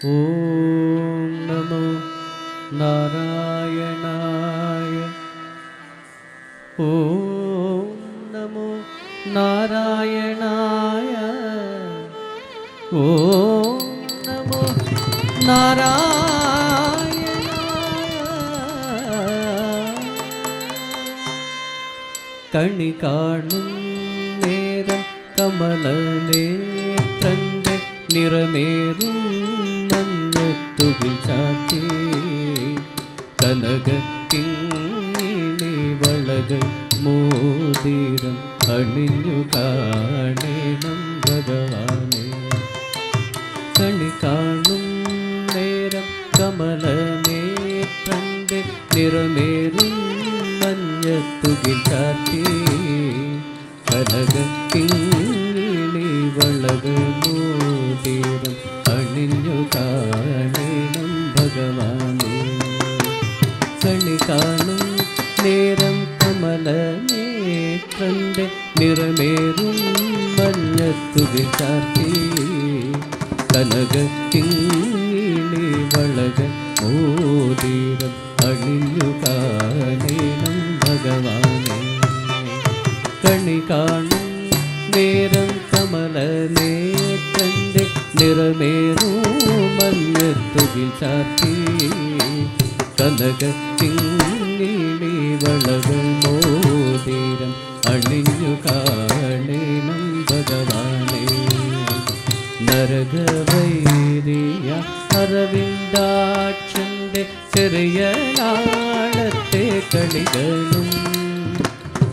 ഓം നമോ നാരായണായ. ഓം നമോ നാരായണായ. ഓം നമോ നാരായണായ. കണി കാണും നേരം കമലനേത്രന്റെ നിറമേറും മഞ്ഞത്തുകിൽ ചാത്തി കനകക്കിങ്ങിണി വളകൾ മോതിരം അണിഞ്ഞു കാണേണം ഭഗവാനെ. കണി കാണും നേരം കമലനേത്രന്റെ നിറമേറും മഞ്ഞത്തുകിൽ ചാത്തി കനകക്കിങ്ങിണി വളകൾ മോതിരം അണിഞ്ഞു കാണേണം ഭഗവാനെ. കണി കാണും നേരം കമലനേത്രന്റെ നിറമേറും മഞ്ഞത്തുകിൽ ചാത്തി കനകക്കിങ്ങിണി വളകൾ മോതിരം അണിഞ്ഞു കാണേണം ഭഗവാനെ. കണി കാണും നേരം കമലനേത്രന്റെ നിറമേറും മഞ്ഞത്തുകിൽ ചാത്തി കനകക്കിങ്ങിണി വളകൾ മോതിരം അണിഞ്ഞു കാണേണം ഭഗവാനെ. നരകവൈരിയ അരവിന്ദാക്ഷന്റെ ചെറിയ നാളത്തെ കളികളും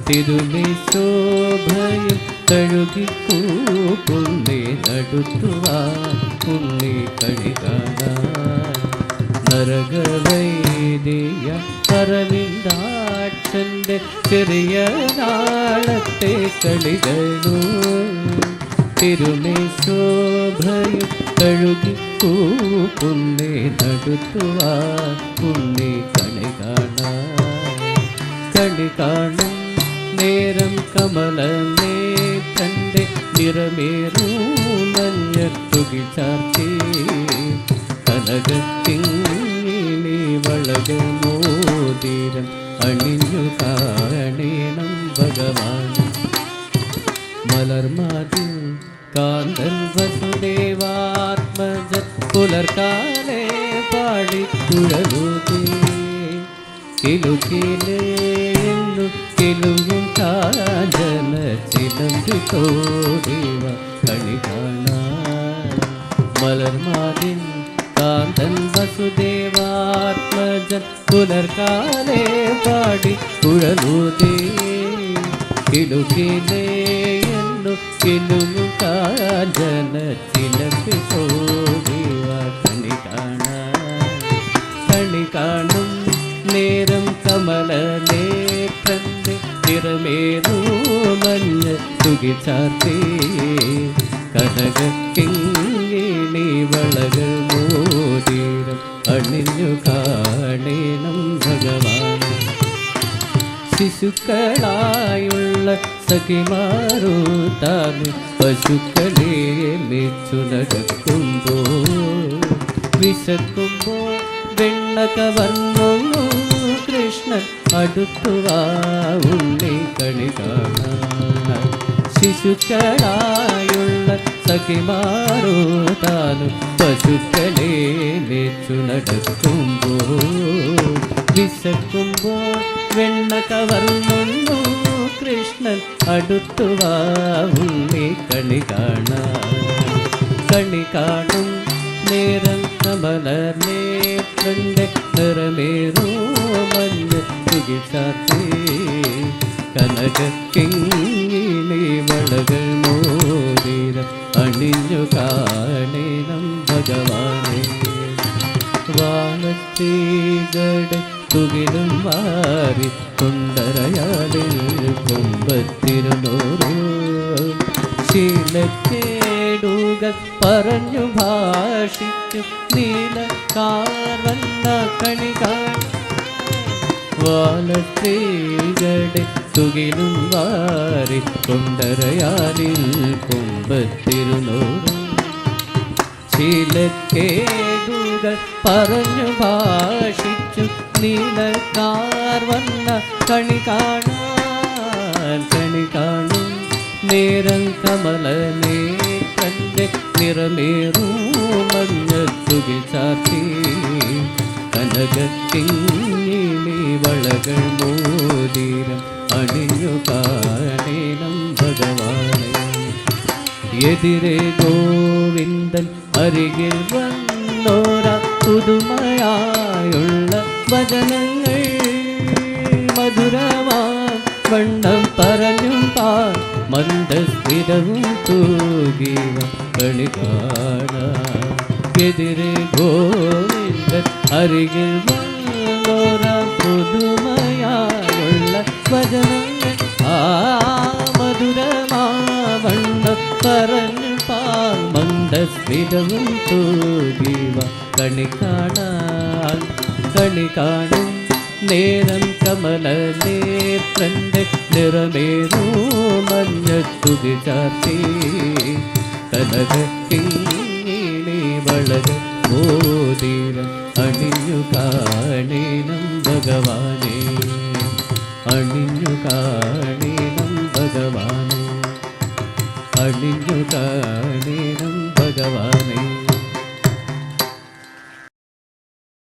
തിരുമി ശോഭയും കഴുകിക്കൂപ്പുണ്ണി നടുത്തുവാൻ ഉണ്ണി കളി കാണാൻ. നരകവൈരിയ അരവിന്ദാക്ഷന്റെ ചെറിയ നാളത്തെ കളികളും തിരുമി ശോഭയും കഴുകിക്കൂപ്പുണ്ണി നടുത്തുവാൻ ഉണ്ണി കളി കാണാൻ. കളി കാണും നേരം കമലനേത്രന്റെ നിറമേറും മഞ്ഞത്തുകിൽ ചാർത്തി കനകക്കിങ്ങിണി വളകൾ മോതിരം അണിഞ്ഞു കാണേണം ഭഗവാൻ. മലർമാതിൽ കാന്തൻ വസുദേവാത്മജൻ പുലർക്കാലേ പാടിക്കുഴലൂതി കിലുകിലേന്നു കിലുങ്ങും കാഞ്ചന ചിലമ്പി തോടിവ കളി കാണാൻ. മലർമാതിൻ കാന്തൻ വസുദേവാത്മജൻ പുലർക്കാലേ പാടിക്കുഴലൂതി കിലുകിലേന്നു കിലുങ്ങും കാഞ്ചന ചിലമ്പി തോടിവ കളി കാണാൻ. കളി കാണും നേരം കമലനേത്രന്റെ നിറമേറും മഞ്ഞത്തുകിൽ ചാർത്തി കനകക്കിങ്ങിണി വളകൾ മോതിരം അണിഞ്ഞു കാണേണം ഭഗവാൻ. ശിശുക്കളായുള്ള സഖിമാരോ താന് പശുക്കളെ മെച്ചു നടക്കുമ്പോൾ വിശക്കുമ്പോൾ വെണ്ണ കവർന്നു കൃഷ്ണൻ അടുത്തുവാ ഉണ്ണി കളി കാണാൻ. ശിശുക്കളായുള്ള സഖിമാരോ താനും പശുക്കളെ മെച്ചു നടക്കുമ്പോൾ വിശക്കുമ്പോൾ വെണ്ണ കവർന്നു കൃഷ്ണൻ അടുത്തുവാ ഉണ്ണി കളി കാണാൻ. കളി കാണും നേരം കമലനേത്രന്റെ നിറമേറും മഞ്ഞത്തുകിൽ ചാർത്തി കനകക്കിങ്ങിണി വളകൾ മോതിരം അണിഞ്ഞു കാണേണം ഭഗവാനെ. വാനത്തീകളുടെ തുകിലും മാറി കൊണ്ടരയാളിൽ കൊമ്പത്തിരുന്നോരോ ശീലക്കേടുകൾ പറഞ്ഞു ഭാഷിച്ചു നീല കാർവന്ന കണി കാണ. വാനത്തീകളുടെ തുകിലും വാരി കൊണ്ടരയാലിൽ കൊമ്പത്തിരുന്നോരോ ശീലക്കേടുകൾ പറഞ്ഞു ഭാഷിച്ചു നീലക്കാർ വന്ന കണി കാണും നേരം കമലനേത്രന്റെ നിറമേറും മഞ്ഞത്തുകിൽ ചാർത്തി കനകത്തിങ്ങിണി വളകൾ മോതിരം അണിഞ്ഞു കാണേണം ഭഗവാനെ. എതിരെ ഗോവിന്ദൻ അരികിൽ വന്നോര പുതുമയായുള്ള വചനങ്ങൾ മധുരമാ വണ്ണം പറഞ്ഞും പാൽ മന്ദസ്മിതവും തൂകിവ കളി കാണാം. എതിരെ ഗോവിന്ദൻ അരികിൽ വന്നോര പുതുമയായുള്ള വചനങ്ങൾ മധുരമാവണ്ണം പറഞ്ഞു പാൽ മന്ദസ്മിതവും തൂകിവ കളി കാണും നേരം കമലനേത്രന്റെ നിറമേറൂ മഞ്ഞത്തുകി ചാർത്തി കനകത്തിങ്ങിണി വളക മോതിരം അണിഞ്ഞു കാണേണം ഭഗവാനെ. അണിഞ്ഞു കാണേണം ഭഗവാനെ. അണിഞ്ഞു കാണേണം